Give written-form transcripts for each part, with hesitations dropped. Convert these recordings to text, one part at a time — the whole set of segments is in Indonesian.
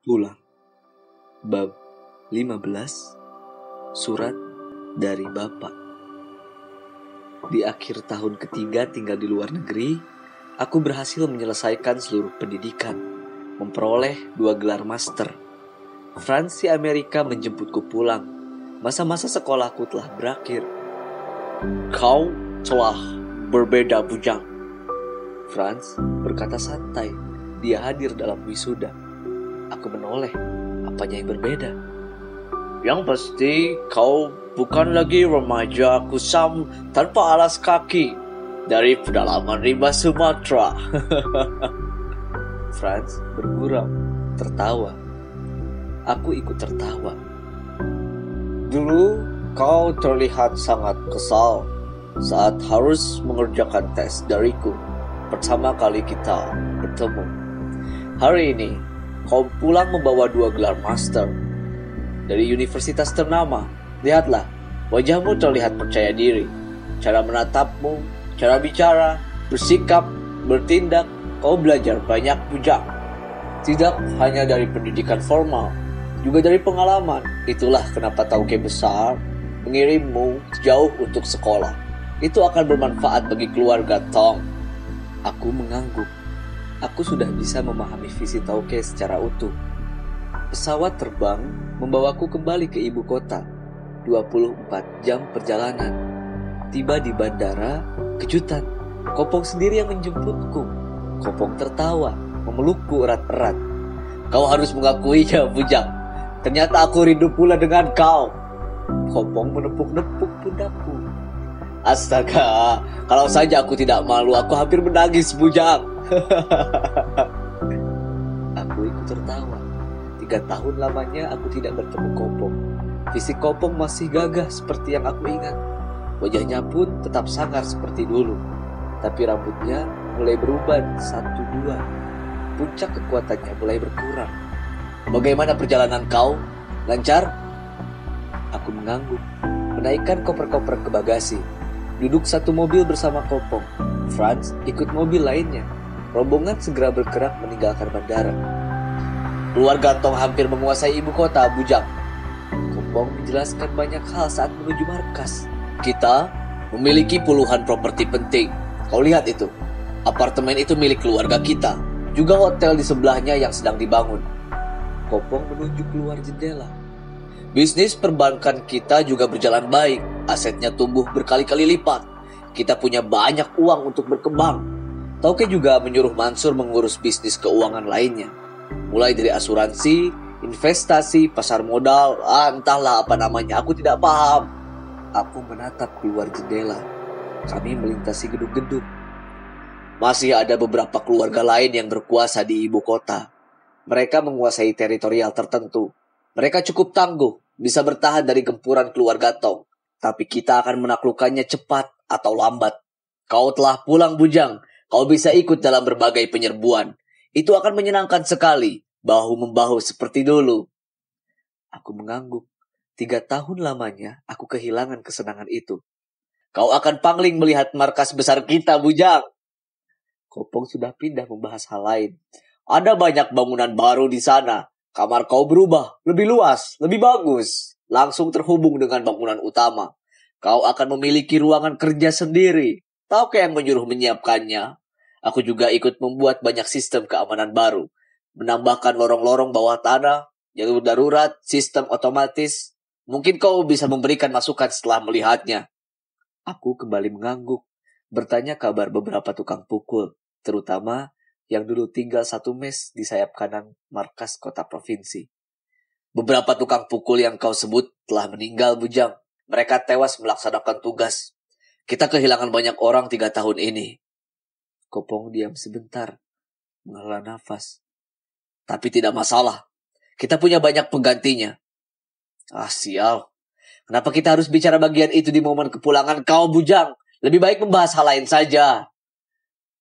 Pulang. Bab 15. Surat dari Bapak. Di akhir tahun ketiga tinggal di luar negeri, aku berhasil menyelesaikan seluruh pendidikan, memperoleh 2 gelar master. Franz si Amerika menjemputku pulang. Masa-masa sekolahku telah berakhir. Kau telah berbeda, bujang. Franz berkata santai. Dia hadir dalam wisuda. Aku menoleh. Apanya yang berbeda? Yang pasti kau bukan lagi remaja kusam tanpa alas kaki dari pedalaman rimba Sumatera. Franz bergurau, tertawa. Aku ikut tertawa. Dulu kau terlihat sangat kesal saat harus mengerjakan tes dariku pertama kali kita bertemu. Hari ini kau pulang membawa 2 gelar master dari universitas ternama. Lihatlah, wajahmu terlihat percaya diri. Cara menatapmu, cara bicara, bersikap, bertindak, kau belajar banyak, bujang. Tidak hanya dari pendidikan formal, juga dari pengalaman. Itulah kenapa Tauke besar mengirimmu jauh untuk sekolah. Itu akan bermanfaat bagi keluarga Tong. Aku mengangguk. Aku sudah bisa memahami visi Tauke secara utuh. Pesawat terbang membawaku kembali ke ibu kota. 24 jam perjalanan. Tiba di bandara, kejutan. Kopong sendiri yang menjemputku. Kopong tertawa, memelukku erat-erat. Kau harus mengakuinya, bujang. Ternyata aku rindu pula dengan kau. Kopong menepuk-nepuk pundakku. Astaga, kalau saja aku tidak malu, aku hampir menangis, bujang. Aku ikut tertawa. 3 tahun lamanya aku tidak bertemu Kopong. Fisik Kopong masih gagah seperti yang aku ingat. Wajahnya pun tetap sangar seperti dulu. Tapi rambutnya mulai beruban 1-2. Puncak kekuatannya mulai berkurang. Bagaimana perjalanan kau? Lancar? Aku mengangguk, menaikkan koper-koper ke bagasi. Duduk satu mobil bersama Kopong. Franz ikut mobil lainnya. Rombongan segera bergerak meninggalkan bandara. Keluarga Tong hampir menguasai ibu kota, bujang. Kopong menjelaskan banyak hal saat menuju markas. Kita memiliki puluhan properti penting. Kau lihat itu. Apartemen itu milik keluarga kita. Juga hotel di sebelahnya yang sedang dibangun. Kopong menunjuk keluar jendela. Bisnis perbankan kita juga berjalan baik. Asetnya tumbuh berkali-kali lipat. Kita punya banyak uang untuk berkembang. Tauke juga menyuruh Mansur mengurus bisnis keuangan lainnya. Mulai dari asuransi, investasi, pasar modal, entahlah apa namanya, aku tidak paham. Aku menatap keluar jendela. Kami melintasi gedung-gedung. Masih ada beberapa keluarga lain yang berkuasa di ibu kota. Mereka menguasai teritorial tertentu. Mereka cukup tangguh, bisa bertahan dari gempuran keluarga Tong. Tapi kita akan menaklukkannya cepat atau lambat. Kau telah pulang, bujang. Kau bisa ikut dalam berbagai penyerbuan. Itu akan menyenangkan sekali, bahu-membahu seperti dulu. Aku mengangguk. 3 tahun lamanya aku kehilangan kesenangan itu. Kau akan pangling melihat markas besar kita, bujang. Kopong sudah pindah membahas hal lain. Ada banyak bangunan baru di sana. Kamar kau berubah, lebih luas, lebih bagus. Langsung terhubung dengan bangunan utama. Kau akan memiliki ruangan kerja sendiri. Tauke yang menyuruh menyiapkannya. Aku juga ikut membuat banyak sistem keamanan baru. Menambahkan lorong-lorong bawah tanah, jalur darurat, sistem otomatis. Mungkin kau bisa memberikan masukan setelah melihatnya. Aku kembali mengangguk. Bertanya kabar beberapa tukang pukul. Terutama yang dulu tinggal satu mes di sayap kanan markas kota provinsi. Beberapa tukang pukul yang kau sebut telah meninggal, bujang. Mereka tewas melaksanakan tugas. Kita kehilangan banyak orang 3 tahun ini. Kopong diam sebentar, menghela nafas. Tapi tidak masalah. Kita punya banyak penggantinya. Sial. Kenapa kita harus bicara bagian itu di momen kepulangan kau, bujang? Lebih baik membahas hal lain saja.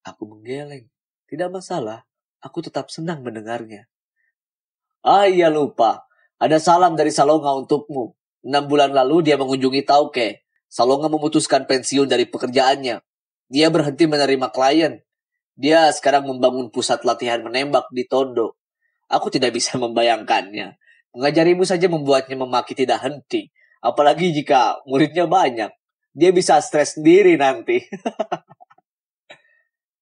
Aku menggeleng. Tidak masalah, aku tetap senang mendengarnya. Iya lupa, ada salam dari Salonga untukmu. 6 bulan lalu dia mengunjungi Tauke. Salonga memutuskan pensiun dari pekerjaannya. Dia berhenti menerima klien. Dia sekarang membangun pusat latihan menembak di Tondo. Aku tidak bisa membayangkannya. Mengajarimu saja membuatnya memaki tidak henti. Apalagi jika muridnya banyak. Dia bisa stres sendiri nanti.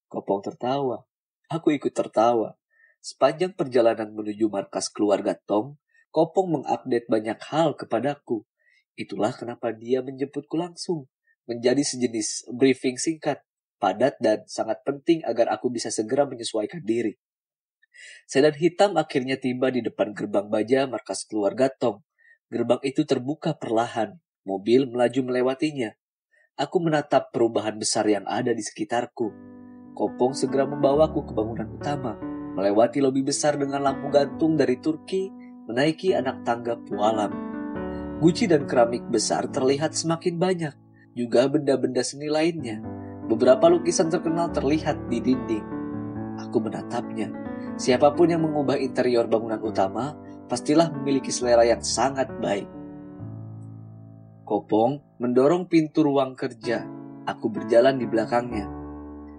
Kopong tertawa. Aku ikut tertawa. Sepanjang perjalanan menuju markas keluarga Tong, Kopong mengupdate banyak hal kepadaku. Itulah kenapa dia menjemputku langsung. Menjadi sejenis briefing singkat, padat dan sangat penting agar aku bisa segera menyesuaikan diri. Sedan hitam akhirnya tiba di depan gerbang baja markas keluarga Tong. Gerbang itu terbuka perlahan. Mobil melaju melewatinya. Aku menatap perubahan besar yang ada di sekitarku. Kopong segera membawaku ke bangunan utama, melewati lobi besar dengan lampu gantung dari Turki, menaiki anak tangga pualam. Guci dan keramik besar terlihat semakin banyak, juga benda-benda seni lainnya. Beberapa lukisan terkenal terlihat di dinding. Aku menatapnya. Siapapun yang mengubah interior bangunan utama, pastilah memiliki selera yang sangat baik. Kopong mendorong pintu ruang kerja. Aku berjalan di belakangnya.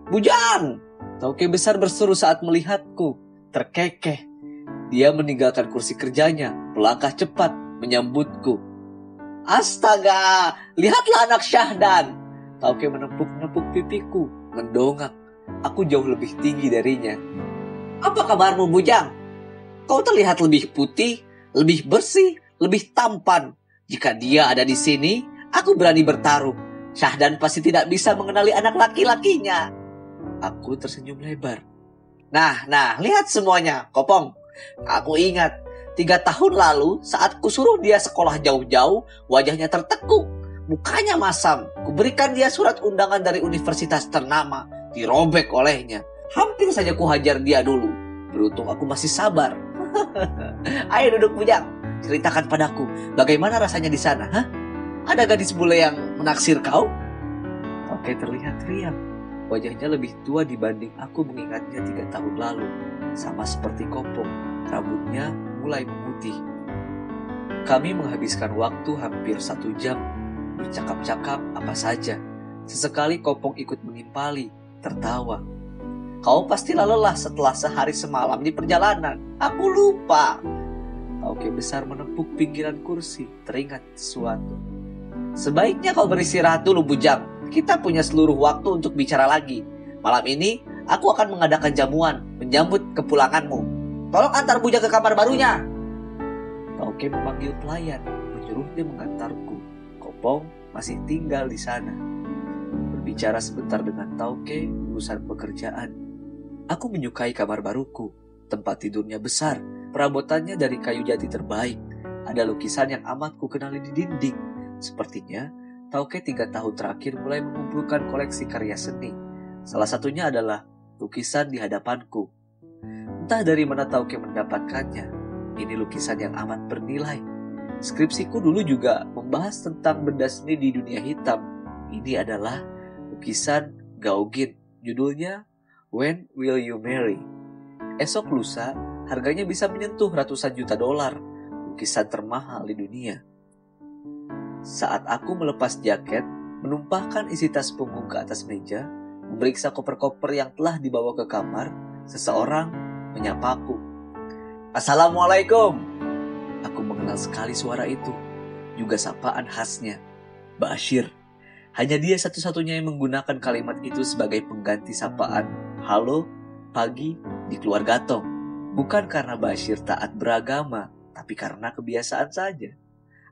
"Bujang!" Tauke besar berseru saat melihatku. Terkekeh. Dia meninggalkan kursi kerjanya, melangkah cepat menyambutku. "Astaga, lihatlah anak Syahdan!" Tauke menepuk-nepuk pipiku, mendongak. Aku jauh lebih tinggi darinya. "Apa kabarmu, Bujang? Kau terlihat lebih putih, lebih bersih, lebih tampan. Jika dia ada di sini, aku berani bertaruh. Syahdan pasti tidak bisa mengenali anak laki-lakinya." Aku tersenyum lebar. Nah, lihat semuanya, Kopong. Aku ingat, 3 tahun lalu saat kusuruh dia sekolah jauh-jauh, wajahnya tertekuk, mukanya masam. Kuberikan dia surat undangan dari universitas ternama, dirobek olehnya. Hampir saja kuhajar dia dulu. Beruntung aku masih sabar. Ayo duduk, Bujang. Ceritakan padaku, bagaimana rasanya di sana, hah? Ada gadis bule yang menaksir kau? Oke, terlihat riang. Wajahnya lebih tua dibanding aku mengingatnya 3 tahun lalu. Sama seperti Kopong, rambutnya mulai memutih. Kami menghabiskan waktu hampir 1 jam, bercakap-cakap apa saja. Sesekali Kopong ikut menimpali, tertawa. Kau pastilah lelah setelah sehari semalam di perjalanan. Aku lupa. Tauke besar menepuk pinggiran kursi, teringat sesuatu. Sebaiknya kau beristirahat dulu, Bujang. Kita punya seluruh waktu untuk bicara lagi. Malam ini, aku akan mengadakan jamuan menyambut kepulanganmu. Tolong antar Bujang ke kamar barunya. Tauke memanggil pelayan, menyuruhnya mengantarku. Kopong masih tinggal di sana. Berbicara sebentar dengan Tauke urusan pekerjaan. Aku menyukai kamar baruku. Tempat tidurnya besar, perabotannya dari kayu jati terbaik. Ada lukisan yang amat ku kenali di dinding. Sepertinya Tauke 3 tahun terakhir mulai mengumpulkan koleksi karya seni. Salah satunya adalah lukisan di hadapanku. Entah dari mana Tauke mendapatkannya. Ini lukisan yang amat bernilai. Skripsiku dulu juga membahas tentang benda seni di dunia hitam. Ini adalah lukisan Gauguin. Judulnya When Will You Marry? Esok lusa, harganya bisa menyentuh ratusan juta dolar. Lukisan termahal di dunia. Saat aku melepas jaket, menumpahkan isi tas punggung ke atas meja, memeriksa koper-koper yang telah dibawa ke kamar, seseorang menyapaku. Assalamualaikum. Aku mengenal sekali suara itu, juga sapaan khasnya. Bashir. Hanya dia satu-satunya yang menggunakan kalimat itu sebagai pengganti sapaan halo, pagi di keluarga Tong. Bukan karena Bashir taat beragama, tapi karena kebiasaan saja.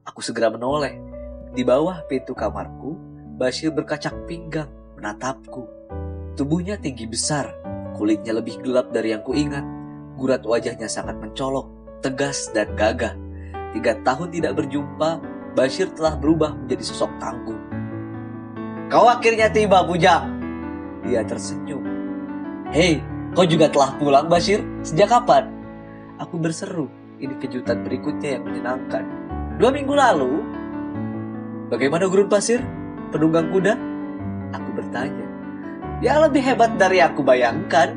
Aku segera menoleh. Di bawah pintu kamarku, Bashir berkacak pinggang, menatapku. Tubuhnya tinggi besar, kulitnya lebih gelap dari yang kuingat. Gurat wajahnya sangat mencolok, tegas dan gagah. 3 tahun tidak berjumpa, Bashir telah berubah menjadi sosok tangguh. Kau akhirnya tiba, Bujang. Dia tersenyum. Hei, kau juga telah pulang, Bashir? Sejak kapan? Aku berseru, ini kejutan berikutnya yang menyenangkan. 2 minggu lalu. Bagaimana gurun pasir? Penunggang kuda? Aku bertanya. Ya lebih hebat dari aku bayangkan.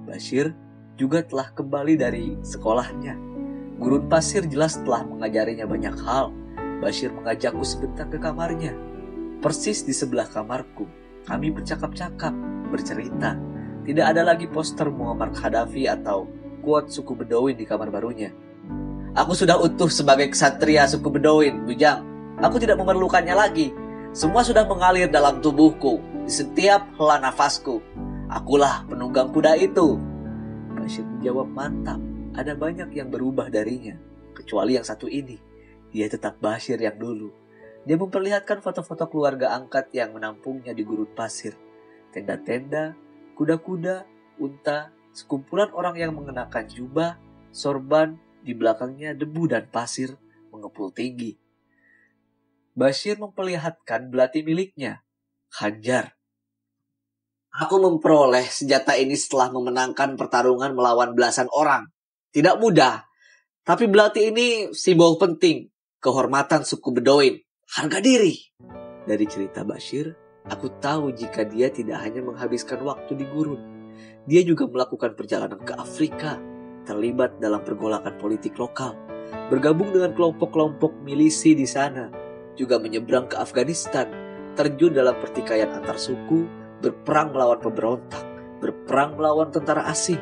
Bashir juga telah kembali dari sekolahnya. Gurun pasir jelas telah mengajarinya banyak hal. Bashir mengajakku sebentar ke kamarnya. Persis di sebelah kamarku. Kami bercakap-cakap, bercerita. Tidak ada lagi poster Muammar Gaddafi atau quote suku Bedoin di kamar barunya. Aku sudah utuh sebagai ksatria suku Bedoin, Bujang. Aku tidak memerlukannya lagi. Semua sudah mengalir dalam tubuhku, di setiap hela nafasku. Akulah penunggang kuda itu. Bashir menjawab, mantap. Ada banyak yang berubah darinya, kecuali yang satu ini. Dia tetap Bashir yang dulu. Dia memperlihatkan foto-foto keluarga angkat yang menampungnya di gurun pasir. Tenda-tenda, kuda-kuda, unta, sekumpulan orang yang mengenakan jubah, sorban, di belakangnya debu dan pasir mengepul tinggi. Bashir memperlihatkan belati miliknya, khanjar. Aku memperoleh senjata ini setelah memenangkan pertarungan melawan belasan orang. Tidak mudah, tapi belati ini simbol penting, kehormatan suku Bedoin, harga diri. Dari cerita Bashir, aku tahu jika dia tidak hanya menghabiskan waktu di gurun. Dia juga melakukan perjalanan ke Afrika, terlibat dalam pergolakan politik lokal, bergabung dengan kelompok-kelompok milisi di sana, juga menyeberang ke Afghanistan, terjun dalam pertikaian antar suku, berperang melawan pemberontak, berperang melawan tentara asing.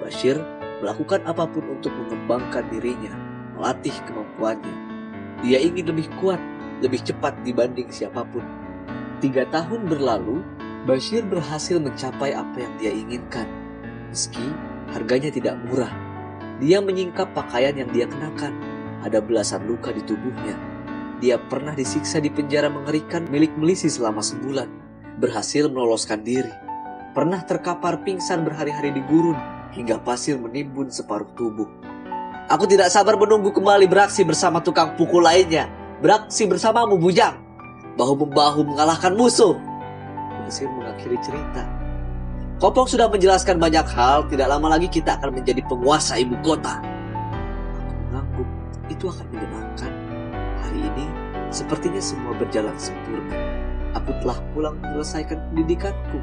Bashir melakukan apapun untuk mengembangkan dirinya, melatih kemampuannya. Dia ingin lebih kuat, lebih cepat dibanding siapapun. 3 tahun berlalu, Bashir berhasil mencapai apa yang dia inginkan. Meski harganya tidak murah. Dia menyingkap pakaian yang dia kenakan. Ada belasan luka di tubuhnya. Dia pernah disiksa di penjara mengerikan milik milisi selama sebulan. Berhasil meloloskan diri. Pernah terkapar pingsan berhari-hari di gurun hingga pasir menimbun separuh tubuh. Aku tidak sabar menunggu kembali beraksi bersama tukang pukul lainnya. Beraksi bersamamu, Bujang. Bahu-membahu mengalahkan musuh. Bashir mengakhiri cerita. Kopong sudah menjelaskan banyak hal, tidak lama lagi kita akan menjadi penguasa ibu kota. Aku mengangguk, itu akan menyenangkan. Hari ini, sepertinya semua berjalan sempurna. Aku telah pulang menyelesaikan pendidikanku.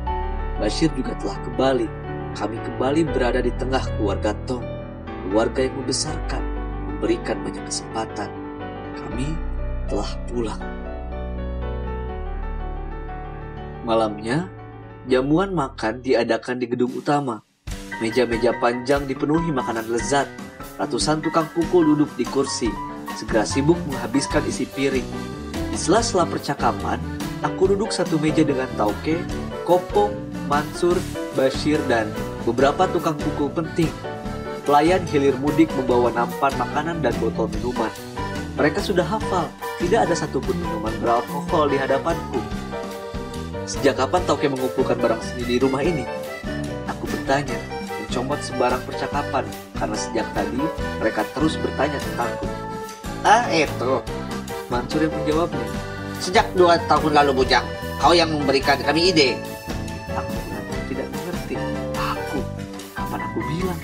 Bashir juga telah kembali. Kami kembali berada di tengah keluarga Tong. Keluarga yang membesarkan, memberikan banyak kesempatan. Kami telah pulang. Malamnya, jamuan makan diadakan di gedung utama. Meja-meja panjang dipenuhi makanan lezat. Ratusan tukang pukul duduk di kursi, segera sibuk menghabiskan isi piring. Di sela-sela percakapan, aku duduk satu meja dengan Tauke, Kopong, Mansur, Bashir, dan beberapa tukang pukul penting. Pelayan hilir mudik membawa nampan makanan dan botol minuman. Mereka sudah hafal, tidak ada satupun minuman beralkohol di hadapanku. Sejak kapan Tauke mengumpulkan barang seni di rumah ini? Aku bertanya, mencomot sembarang percakapan, karena sejak tadi mereka terus bertanya tentangku. Itu. Mansur yang menjawabnya. Sejak 2 tahun lalu, Bujang, kau yang memberikan kami ide. Aku mengaku tidak mengerti. Kapan aku bilang?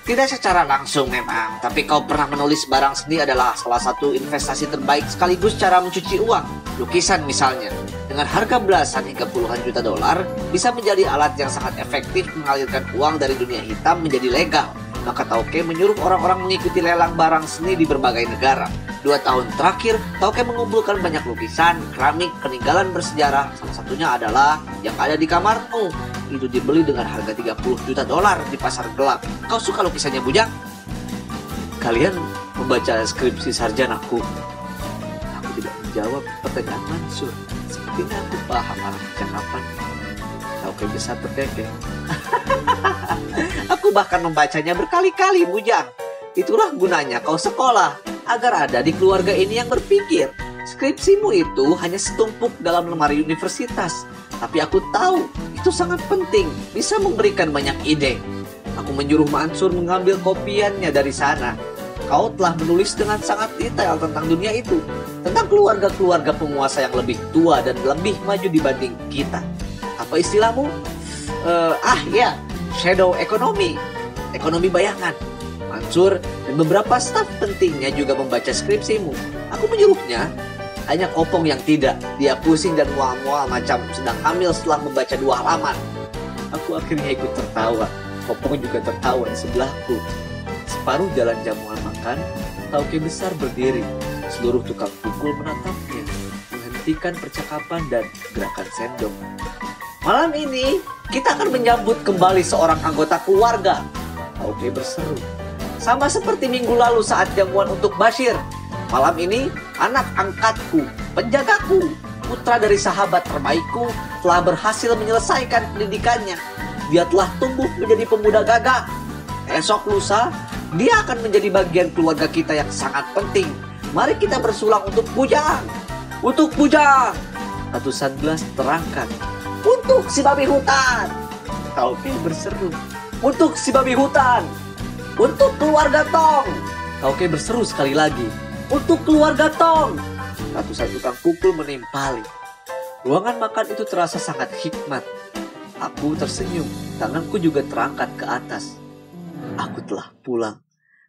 Tidak secara langsung memang, tapi kau pernah menulis barang seni adalah salah satu investasi terbaik sekaligus cara mencuci uang. Lukisan misalnya, dengan harga belasan hingga puluhan juta dolar, bisa menjadi alat yang sangat efektif mengalirkan uang dari dunia hitam menjadi legal. Maka Tauke menyuruh orang-orang mengikuti lelang barang seni di berbagai negara. 2 tahun terakhir, Tauke mengumpulkan banyak lukisan, keramik, peninggalan bersejarah. Salah satunya adalah yang ada di kamarmu. Itu dibeli dengan harga 30 juta dolar di pasar gelap. Kau suka lukisannya, Bujang? Kalian membaca skripsi sarjanaku? Aku tidak menjawab pertanyaan Mansur. Sepertinya aku paham arah percakapan. Tauke besar terkekeh. Aku bahkan membacanya berkali-kali, Bujang. Itulah gunanya kau sekolah, agar ada di keluarga ini yang berpikir. Skripsimu itu hanya setumpuk dalam lemari universitas. Tapi aku tahu, itu sangat penting, bisa memberikan banyak ide. Aku menyuruh Mansur mengambil kopiannya dari sana. Kau telah menulis dengan sangat detail tentang dunia itu. Tentang keluarga-keluarga penguasa yang lebih tua dan lebih maju dibanding kita. Apa istilahmu? Ya, shadow economy. Ekonomi bayangan. Mansur dan beberapa staf pentingnya juga membaca skripsimu. Aku menyuruhnya. Hanya Kopong yang tidak. Dia pusing dan mual-mual macam sedang hamil setelah membaca 2 halaman. Aku akhirnya ikut tertawa. Kopong juga tertawa di sebelahku. Separuh jalan jamuan makan, Tauke besar berdiri. Seluruh tukang pukul menatapnya, menghentikan percakapan dan gerakan sendok. Malam ini kita akan menyambut kembali seorang anggota keluarga. Tauke berseru. Sama seperti minggu lalu saat jamuan untuk Bashir. Malam ini anak angkatku, penjagaku, putra dari sahabat terbaikku telah berhasil menyelesaikan pendidikannya. Dia telah tumbuh menjadi pemuda gagah. Esok lusa, dia akan menjadi bagian keluarga kita yang sangat penting. Mari kita bersulang untuk Bujang. Untuk Bujang. Ratusan gelas terangkat. Untuk si babi hutan. Tauke berseru. Untuk si babi hutan. Untuk keluarga Tong. Tauke berseru sekali lagi. Untuk keluarga Tong. Ratusan tukang pukul menimpali. Ruangan makan itu terasa sangat hikmat. Aku tersenyum. Tanganku juga terangkat ke atas. Aku telah pulang.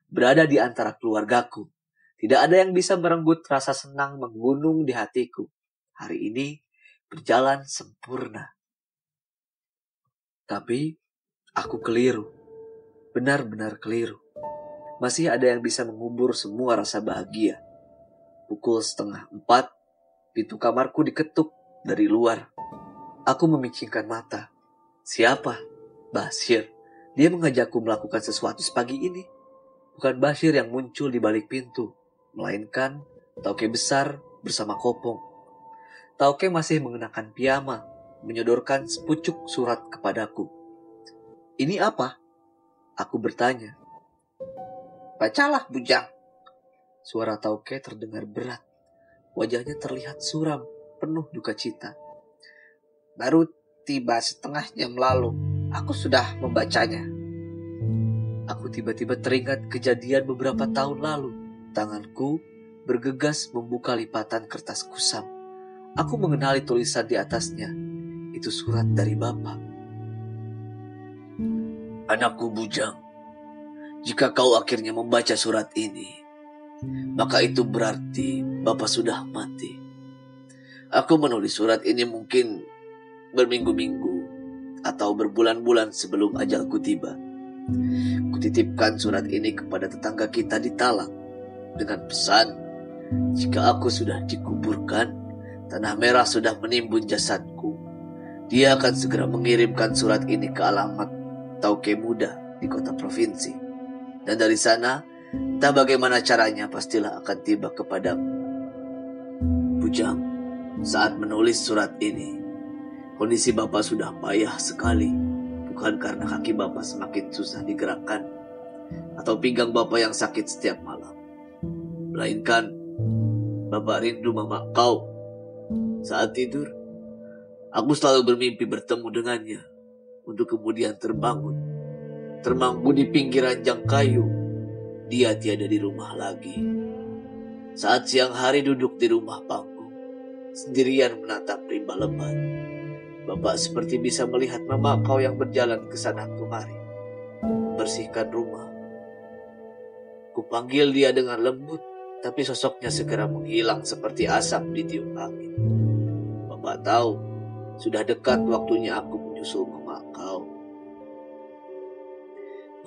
Berada di antara keluargaku. Tidak ada yang bisa merenggut rasa senang menggunung di hatiku. Hari ini berjalan sempurna. Tapi aku keliru. Benar-benar keliru. Masih ada yang bisa mengubur semua rasa bahagia. Pukul 3:30, pintu kamarku diketuk dari luar. Aku memicingkan mata. Siapa? Bashir. Dia mengajakku melakukan sesuatu sepagi ini. Bukan Bashir yang muncul di balik pintu, melainkan Tauke besar bersama Kopong. Tauke masih mengenakan piyama, menyodorkan sepucuk surat kepadaku. Ini apa? Aku bertanya. Bacalah, Bujang. Suara Tauke terdengar berat. Wajahnya terlihat suram, penuh duka cita. Baru tiba setengah jam lalu. Aku sudah membacanya. Aku tiba-tiba teringat kejadian beberapa tahun lalu. Tanganku bergegas membuka lipatan kertas kusam. Aku mengenali tulisan di atasnya. Itu surat dari Bapak. Anakku Bujang, jika kau akhirnya membaca surat ini, maka itu berarti Bapak sudah mati. Aku menulis surat ini mungkin berminggu-minggu atau berbulan-bulan sebelum ajalku tiba. Kutitipkan surat ini kepada tetangga kita di Talang dengan pesan, jika aku sudah dikuburkan, tanah merah sudah menimbun jasadku. Dia akan segera mengirimkan surat ini ke alamat Tauke Muda di kota provinsi. Dan dari sana, entah bagaimana caranya pastilah akan tiba kepadamu. Bujang, saat menulis surat ini, kondisi Bapak sudah payah sekali. Bukan karena kaki Bapak semakin susah digerakkan atau pinggang Bapak yang sakit setiap malam. Melainkan Bapak rindu mama kau. Saat tidur, aku selalu bermimpi bertemu dengannya untuk kemudian terbangun. Termangku di pinggir ranjang kayu. Dia tiada di rumah lagi. Saat siang hari duduk di rumah panggung, sendirian menatap rimba lebat. Bapak seperti bisa melihat mama kau yang berjalan ke sana kemari, bersihkan rumah. Kupanggil dia dengan lembut, tapi sosoknya segera menghilang seperti asap di tiup angin. Bapak tahu, sudah dekat waktunya aku menyusul mama kau.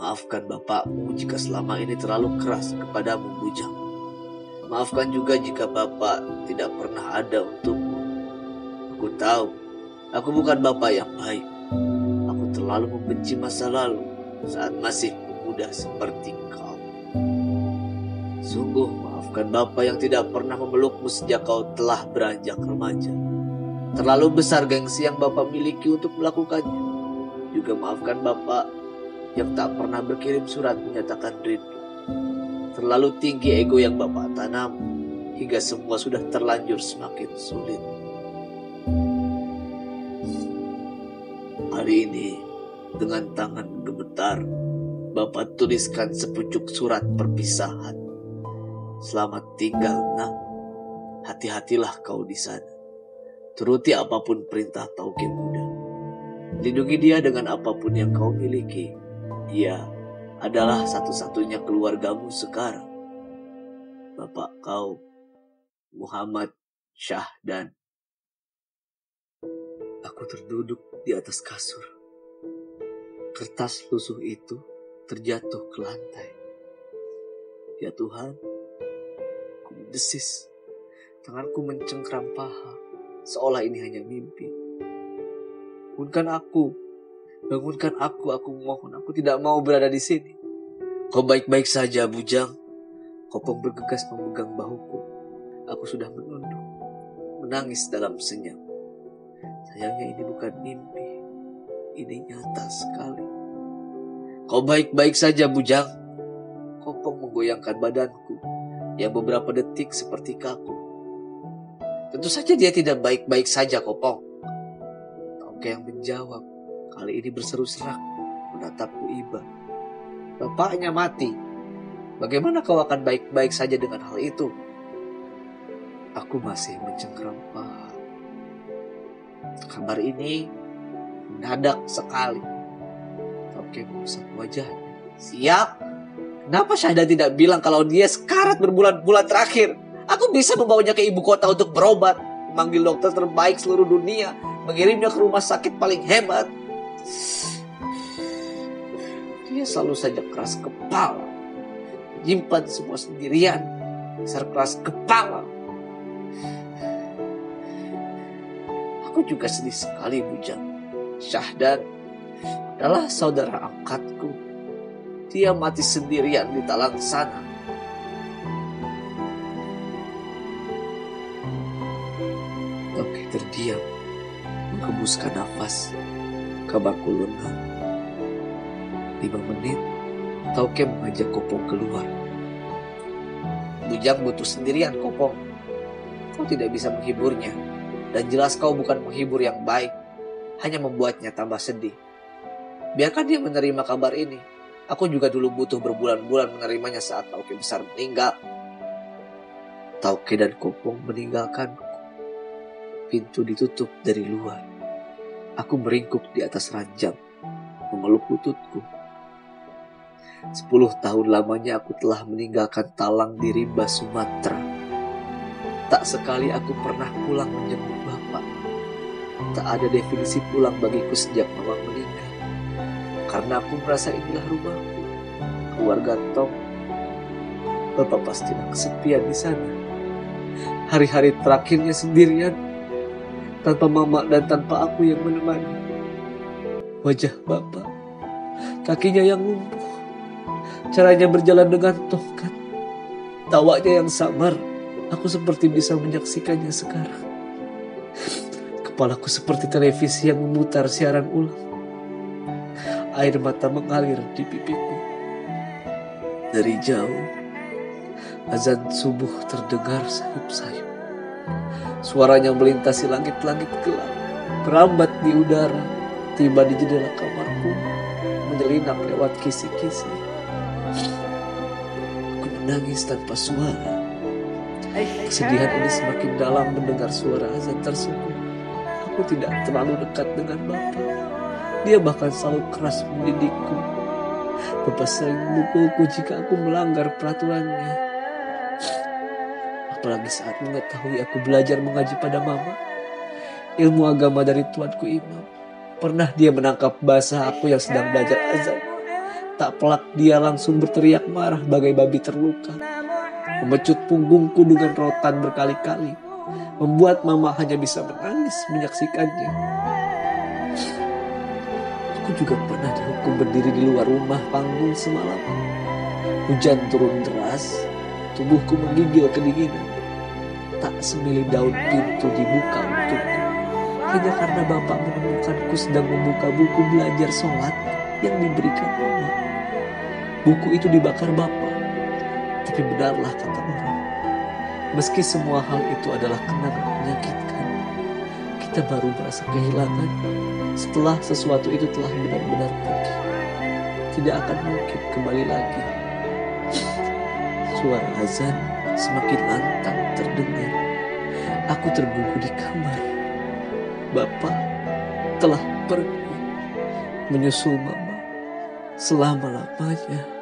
Maafkan bapakmu jika selama ini terlalu keras kepadamu, Bujang. Maafkan juga jika Bapak tidak pernah ada untukmu. Aku tahu, aku bukan Bapak yang baik. Aku terlalu membenci masa lalu saat masih pemuda seperti kau. Sungguh maafkan Bapak yang tidak pernah memelukmu sejak kau telah beranjak remaja. Terlalu besar gengsi yang Bapak miliki untuk melakukannya. Juga maafkan Bapak yang tak pernah berkirim surat menyatakan rindu. Terlalu tinggi ego yang Bapak tanam, hingga semua sudah terlanjur semakin sulit. Hari ini, dengan tangan gemetar, Bapak tuliskan sepucuk surat perpisahan. Selamat tinggal, Nak. Hati-hatilah kau di sana. Turuti apapun perintah Tauke Muda. Lindungi dia dengan apapun yang kau miliki. Dia adalah satu-satunya keluargamu sekarang. Bapak kau, Muhammad Syahdan. Aku terduduk di atas kasur. Kertas lusuh itu terjatuh ke lantai. Ya Tuhan, ku mendesis. Tanganku mencengkram paha, seolah ini hanya mimpi. bangunkan aku. Bangunkan aku mohon. Aku tidak mau berada di sini. Kau baik-baik saja, Bujang. Kopong bergegas memegang bahuku. Aku sudah menunduk, menangis dalam senyap. Sayangnya ini bukan mimpi. Ini nyata sekali. Kau baik-baik saja, Bujang. Kopong menggoyangkan badanku yang beberapa detik seperti kaku. Tentu saja dia tidak baik-baik saja, Kopong. Tauke yang menjawab, kali ini berseru serak, menatapku iba. Bapaknya mati. Bagaimana kau akan baik-baik saja dengan hal itu? Aku masih mencengkeram paha. Kabar ini mendadak sekali. Tauke mengusap wajahnya. Siap? Kenapa Syahdan tidak bilang kalau dia sekarat berbulan-bulan terakhir? Aku bisa membawanya ke ibu kota untuk berobat, memanggil dokter terbaik seluruh dunia, mengirimnya ke rumah sakit paling hebat. Dia selalu saja keras kepala, menyimpan semua sendirian, dasar keras kepala. Aku juga sedih sekali, Bujang. Syahdan adalah saudara angkatku. Dia mati sendirian di talang sana. Tauke terdiam, menghembuskan nafas. Kabarku lengah. 5 menit, Tauke mengajak Kopong keluar. Bujang butuh sendirian, Kopong. Kau tidak bisa menghiburnya. Dan jelas kau bukan menghibur yang baik. Hanya membuatnya tambah sedih. Biarkan dia menerima kabar ini. Aku juga dulu butuh berbulan-bulan menerimanya saat Tauke besar meninggal. Tauke dan Kopong meninggalkanku. Pintu ditutup dari luar. Aku meringkuk di atas ranjang, memeluk lututku. 10 tahun lamanya aku telah meninggalkan talang di Rimba, Sumatera. Tak sekali aku pernah pulang menjemput bapak. Tak ada definisi pulang bagiku sejak mama meninggal. Karena aku merasa inilah rumahku, keluarga Tom. Bapak pastilah kesepian di sana. Hari-hari terakhirnya sendirian, tanpa mama dan tanpa aku yang menemani. Wajah bapak, kakinya yang lumpuh, caranya berjalan dengan tongkat, tawanya yang samar. Aku seperti bisa menyaksikannya sekarang. Kepalaku seperti televisi yang memutar siaran ulang. Air mata mengalir di pipiku. Dari jauh, azan subuh terdengar sayup-sayup. Suaranya melintasi langit-langit gelap, merambat di udara, tiba di jendela kamarku, menyelinap lewat kisi-kisi. Aku menangis tanpa suara. Kesedihan ini semakin dalam mendengar suara azan tersebut. Aku tidak terlalu dekat dengan Bapak. Dia bahkan selalu keras mendidikku. Bapak sering memukulku jika aku melanggar peraturannya. Apalagi saat mengetahui aku belajar mengaji pada mama, ilmu agama dari tuanku imam. Pernah dia menangkap basah aku yang sedang belajar azan. Tak pelak dia langsung berteriak marah bagai babi terluka. Memecut punggungku dengan rotan berkali-kali. Membuat mama hanya bisa menangis menyaksikannya. Aku juga pernah dihukum berdiri di luar rumah panggung semalam. Hujan turun deras, tubuhku menggigil kedinginan. Tak semilih daun pintu dibuka untukku. Hanya karena bapak menemukanku sedang membuka buku belajar sholat yang diberikan mama. Buku itu dibakar bapak. Tapi benarlah kata orang, meski semua hal itu adalah kenangan menyakitkan, kita baru merasa kehilangan setelah sesuatu itu telah benar-benar pergi. Tidak akan mungkin kembali lagi. Suara azan semakin lantang terdengar. Aku terbungku di kamar. Bapak telah pergi menyusul mama selama-lamanya.